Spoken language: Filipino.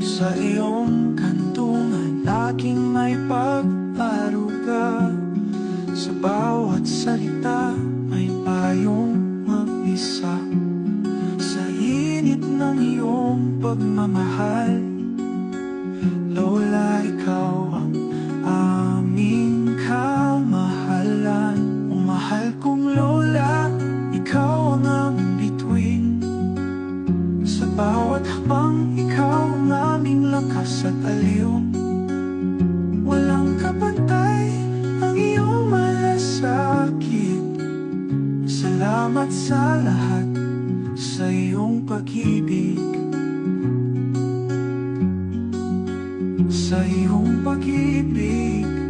Sa iyong kantungan laging may pag-aruga. Sa bawat salita may payong mag-isa. Sa init ng iyong pagmamahal, Lola, ikaw ang aming kamahalan. O mahal kong Lola, ikaw ang aming bituin. Sa bawat hakbang, ikaw ang aming lakas at aliw. Walang kapantay ang iyong malasakit. Salamat sa lahat, sa iyong pag-ibig. Sa iyong pag-ibig.